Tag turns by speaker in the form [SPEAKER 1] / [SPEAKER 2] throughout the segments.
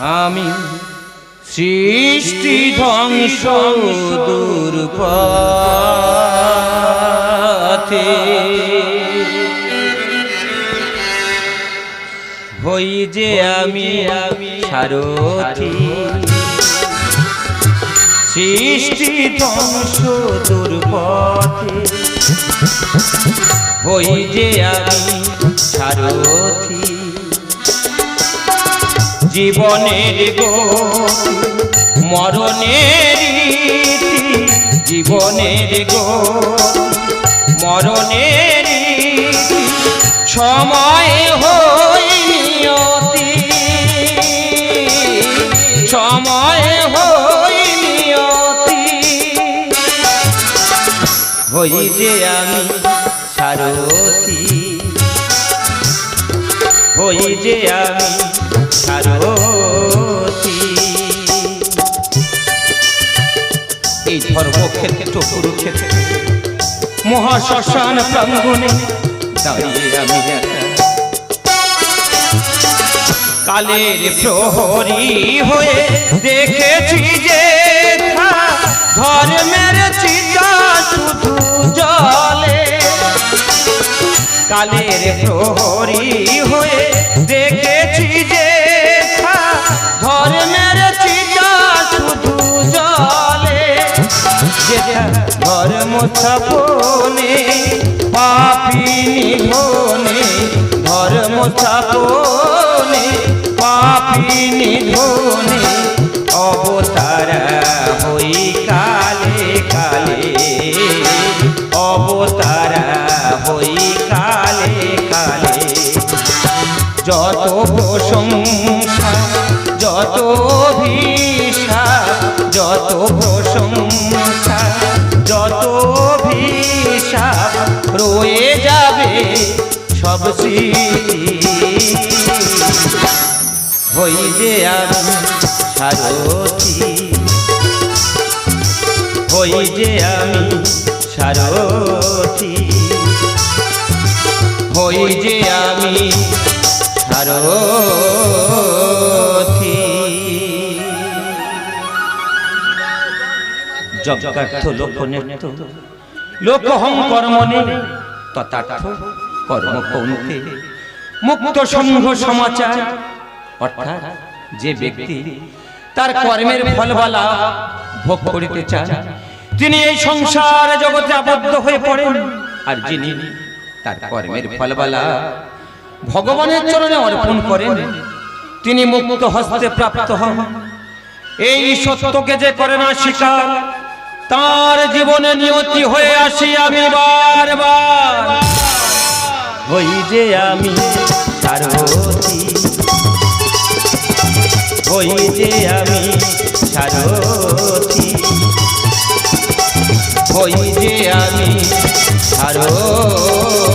[SPEAKER 1] আমি সৃষ্টি ধ্বংস দুর্পথে হই যে আমি সারথি সৃষ্টি ধ্বংস দুর্পথে হই যে আমি সারথি জীবনের গো মরণের রীতি জীবনের গো মরণের রীতি সময় হই নিয়তি সময় হই নিয়তি হই যে আমি সারথি হই যে আমি সারথি এই ধর্মক্ষেত্র কুরুক্ষেত্র মহাশ্মশান প্রাঙ্গণে দাঁড়িয়ে আমি কালের প্রহরী হয়ে দেখেছি যে ধর্মের চিতা শুধু জলে কালের প্রহরী হয়ে দেখেছি যে ধর্মের চিতা শুধু জলে যেটা ধর্ম স্থাপনে পাপী নিধনে ধর্ম স্থাপনে পাপী নিধনে অবতারা হই কালে কালে অবতারা হই কালে কালে যত প্রশংসা যত অভিশাপ যত প্রশংসা যত অভিশাপ রয়ে যাবে সব হই যে আমি সারথি হই যে আমি সারথি হই যে আমি সারথি যজ্ঞার্থ লোকনেত্য লোকহং কর্মণে তথার্থ কর্ম কৌন্তে মুক্ত সংঘ সমাচার অর্থাৎ যে ব্যক্তি তার কর্মের ফলবালা ভোগ করিতে চান তিনি এই সংসার জগতে আবদ্ধ হয়ে পড়েন আর যিনি তার কর্মের ফলবালা ভগবানের চরণে অর্পণ করেন তিনি মুক্ত হস্তে প্রাপ্ত হন এই সত্যকে যে করে না স্বীকার তার জীবনে নিয়তি হয়ে আসি আমি বারবার হই যে আমি সারথি হই যে আমি সারথি হই যে আমি সারথি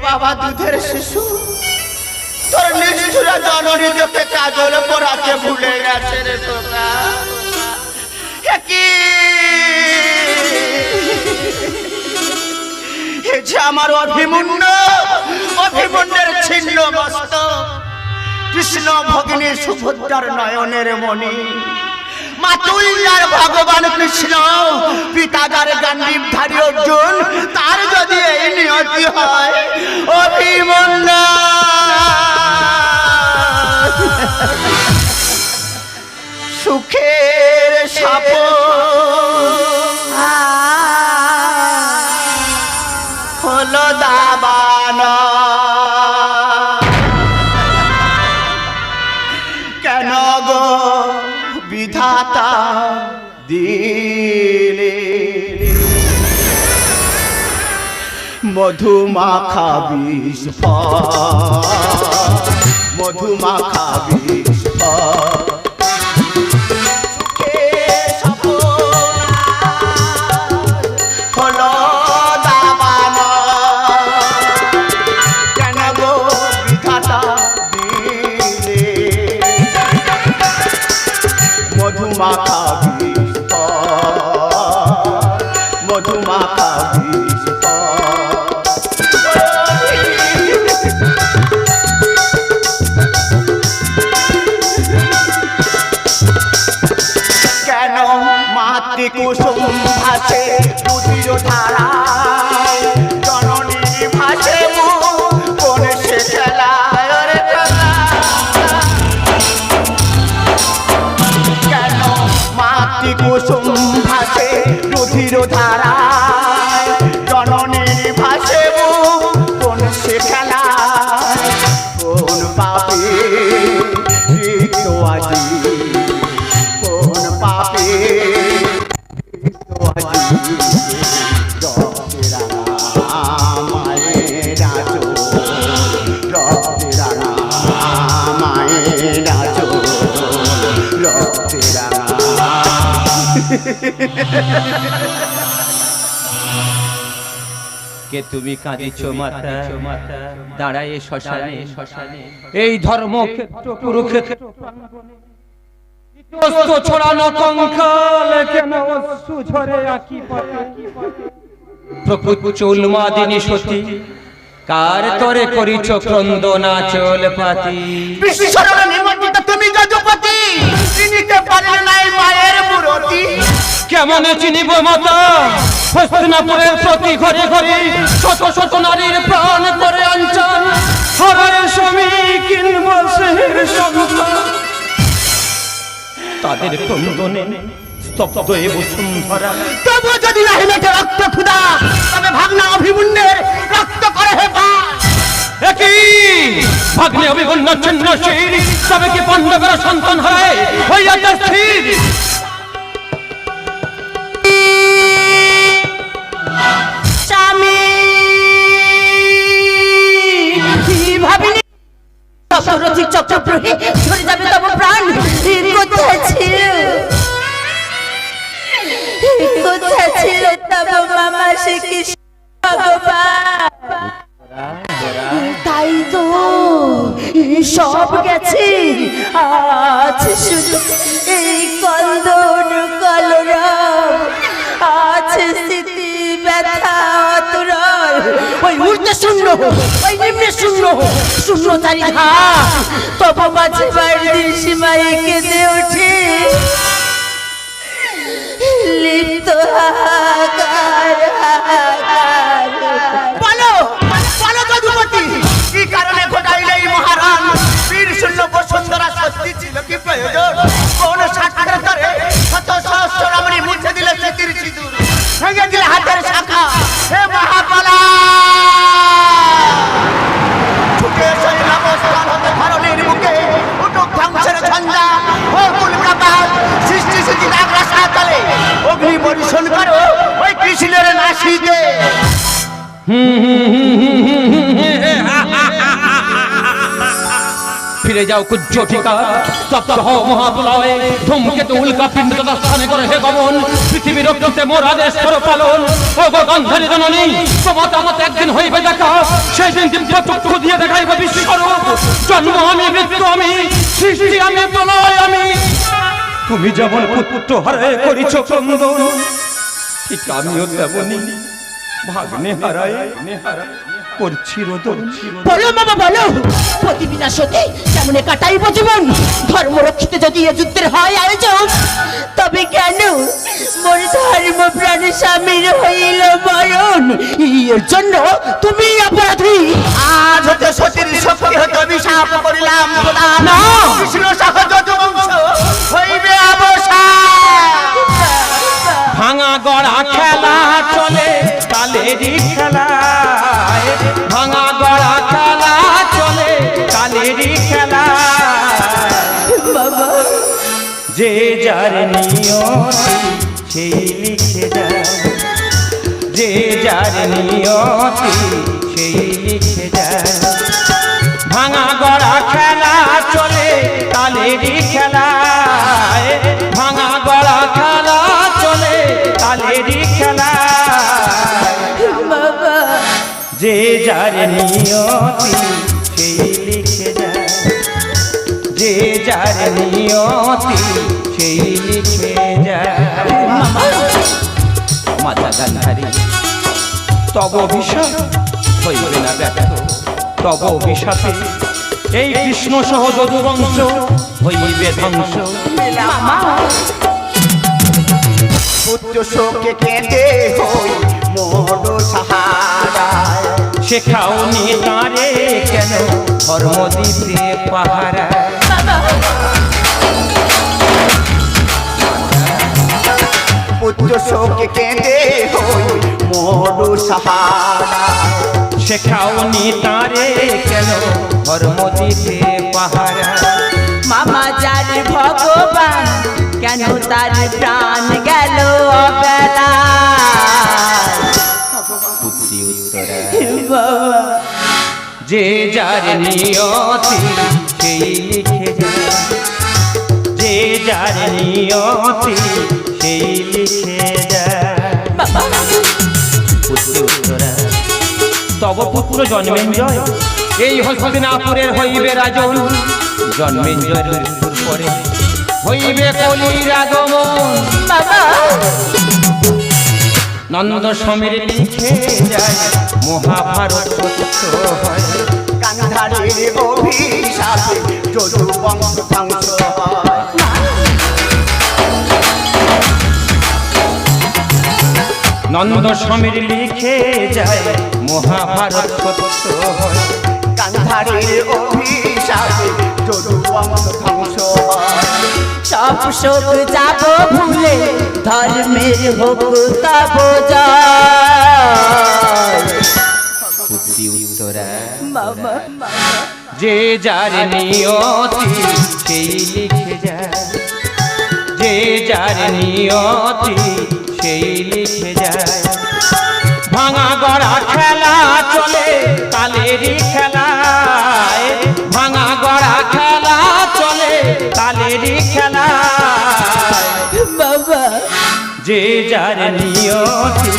[SPEAKER 2] বাবা দুধের শিশু তোর নিষ্ঠুরা জননী তোকে কাজল পরাতে ভুলে গেছে রে তোকা যে আমার অভিমন্যের ছিন্ন মস্তক কৃষ্ণ ভগিনী সুভদ্রার নয়নের মণি মাতুল্লার ভগবান কৃষ্ণ পিতাগার গান্ডীবধারী অর্জুন তার যদি এই নিয়তি হয় অভিমন্যু সুখের সাপ হলো দাবানা মধু মাখা বিষ মধু মাখা বিষ হলো দাবানা কেন গো বিধাতা দিলে মধু মাখা বিষ মধু মাখা বিষ কেন মাতৃ কুসুম ভাসে দুধির ধারায় জননী ভাসে কোন সে খেলায় রে খেলা কেন মাতৃ কুসুম ভাসে দুধির ধারায় জননী ভাসে কোন সে খেলায় কোন পাপে ঋত আজি কোন পাপে
[SPEAKER 1] কে তুমি কাঁদিছ মাতা দাঁড়ায় শ্মশানে এই ধর্মক্ষেত্র কুরুক্ষেত্র ছড়ানো কঙ্কাল কেন অশ্রু ঝরে আঁকি পথে প্রকৃত উন্মাদিনী সতী কার তরে করিছ ক্রন্দনা চল পাতি
[SPEAKER 2] বিশ্বরণ নিমন্ত্রিত তুমি যজপতি চিনিতে পারলে নাই মায়ের মূরতি
[SPEAKER 1] কেমনে চিনিব মাতা হস্তিনাপুরের প্রতি ঘরে ঘরে শত শত নারীর প্রাণ করে আঞ্চল হরে স্বামী কিনব সেহের সন্তান তাদের ক্রন্দনে স্তব্ধ এ বসুন্ধরা
[SPEAKER 2] তবু যদি নাহি মেটে রক্ত ক্ষুধা তবে ভাগনা অভিমন্যের রক্ত করে হে পাশ
[SPEAKER 1] একই ভাগ্নে অভিমন্যু চিহ্নশীল তবে কি পাণ্ডবের সন্তান হয় হইয়াছে স্থির
[SPEAKER 3] স্বামী ভাবিনি সরথি চক্রপ্রহে ঝরে যাবে তব প্রাণ কোথায় ছিল তব মামা শ্রীকৃষ্ণ ভগবান তাই তো সব গেছে আছে শুধু এই কন্দন কলরব আছে স্মৃতি ব্যথা অতুরল ওই ঊর্ধ্বে শূন্য ওই নিম্নে শূন্য শূন্য চারিধা তব মাঝে বাড়ি সীমায় কেঁদে ওঠে লিপ্ত হাহাকার হাহাকার
[SPEAKER 2] বলো বলো যদুপতি কি কারণে ঘটাইলে এই মহারান বীর শূন্য বসুন্ধরা সত্যি ছিল কি প্রয়োজন কোন সাক্ষাতের তরে শত সহস্র রমণী মুছে দিলে স্মৃতির সিঁদুর ভেঙে দিলে হাতের শাখা হে মহাপালা ঝুঁকে সেই নবস্থান হতে ধরণীর বুকে উঠুক ধ্বংসের ঝঞ্ঝা ও কুলকাতার সৃষ্টি স্মৃতি নাগরা সাতলে অগ্নি বর্ষণ করো ওই কৃষ্ণের নাসিতে
[SPEAKER 1] ফিরে যাও কুজ্জটিকা তপ্ত হও মহাপ্রলয়ে ধূমকেতু উল্কা পিণ্ড তথা স্থানে করে হে গমন পৃথিবীর রক্ষিতে মোর আদেশ করো পালন ও গো গন্ধর্বী জননী তোমার মত একদিন হইবে দেখা সেই দিন দিব্য চক্ষু দিয়ে দেখাইব বিশ্বরূপ জন্ম আমি মৃত্যু আমি সৃষ্টি আমি প্রলয় আমি তুমি যেমন পুত্র হারায় করিছ ক্রন্দন ঠিক আমিও তেমনি ভাগ্নে হারায় করছি রোদন
[SPEAKER 3] বলো বাবা বলো প্রতি বিনাশতে কেমনে কাটাইব জীবন ধর্ম রক্ষিতে যদি এ যুদ্ধের হয় আয়োজন তবে কেন মোর ধর্ম প্রাণ স্বামীর হইল মরণ এর জন্য তুমি অপরাধী
[SPEAKER 2] আজ হতে সতীর শক্তি হতে অভিশাপ করিলাম
[SPEAKER 1] না।
[SPEAKER 2] কৃষ্ণ সহ যদুবংশ হইবে অবসান
[SPEAKER 1] ভাঙা গড়া খেলা চলে কালেরই খেলায় ভাঙা গড়া খেলা চলে কালেরই খেলা
[SPEAKER 3] বাবা
[SPEAKER 1] যে যার নিয়তি সেই লিখে যায় যে যার নিয়তি সেই লিখে যায়। ভাঙা গড়া খেলা চলে তালেরই খেলায়, ভাঙা গড়া খেলা চলে তালেরই খেলায়।
[SPEAKER 3] বাবা
[SPEAKER 1] যে যার নিয়তি সেই লিখে যায়, যে যার নিয়তি সেই লিখে যায়। মাতা গান্ধারী তব অভিশাপ হইবে না ব্যর্থ, তব অভিশাপে এই কৃষ্ণ সহ যদুবংশ হইবে ধ্বংস।
[SPEAKER 2] পুত্র শোকে কেঁদে হই মোর সাহারায়,
[SPEAKER 1] শেখাওনি তারে কেন ধর্ম দিতে পাহারা।
[SPEAKER 2] পুত্র শোকে কেঁদে হই মোর সাহারায়,
[SPEAKER 1] শেখাওনি তারে কেন ধর্ম দিতে পাহারা।
[SPEAKER 3] মামা যার ভগবান কেন তার প্রাণ গেল অবেলায়।
[SPEAKER 1] বুদ্ধি উত্তরা
[SPEAKER 3] বাবা
[SPEAKER 1] যে যার নিয়তি সেই লিখে যায়, যে যার নিয়তি সেই লিখে যায়।
[SPEAKER 3] বাবা
[SPEAKER 1] বুদ্ধি উত্তরা তব পুত্র জন্মেঞ্জয় এই হস্তিনাপুরের হইবে রাজন। জন্মেঞ্জয়ের মৃত্যুর পরে হইবে কলির আগমন।
[SPEAKER 3] বাবা
[SPEAKER 1] নন্দ সমীর লিখে যায় মহাভারত সত্য হয়।
[SPEAKER 2] গান্ধারীর অভিশাপে যদু বংশ ধ্বংস হয়।
[SPEAKER 1] নন্দ সমীর লিখে যায় মহাভারত সত্য হয়।
[SPEAKER 2] গান্ধারীর অভিশাপে যদু বংশ ধ্বংস হয়।
[SPEAKER 3] সব শোক যাব ভুলে ধর্মের হোক তব জয়।
[SPEAKER 1] বুদ্ধি উত্তরা
[SPEAKER 3] বাবা
[SPEAKER 1] যে যার নিয়তি সেই লিখে যায়, যে যার নিয়তি সেই লিখে যায়। ভাঙা গড়া খেলা চলে তালেরই খেলায়, ভাঙা গড়া খেলা চলে তালেরই খেলায়।
[SPEAKER 3] বাবা
[SPEAKER 1] যে যার নিয়তি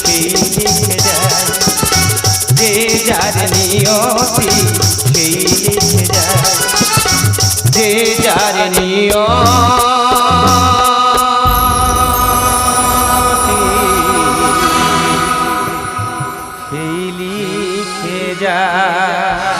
[SPEAKER 1] সেই লিখে যায়, যে যার নিয়তি সেই লিখে যায়, যে যার নিয়তি সেই লিখে যায়।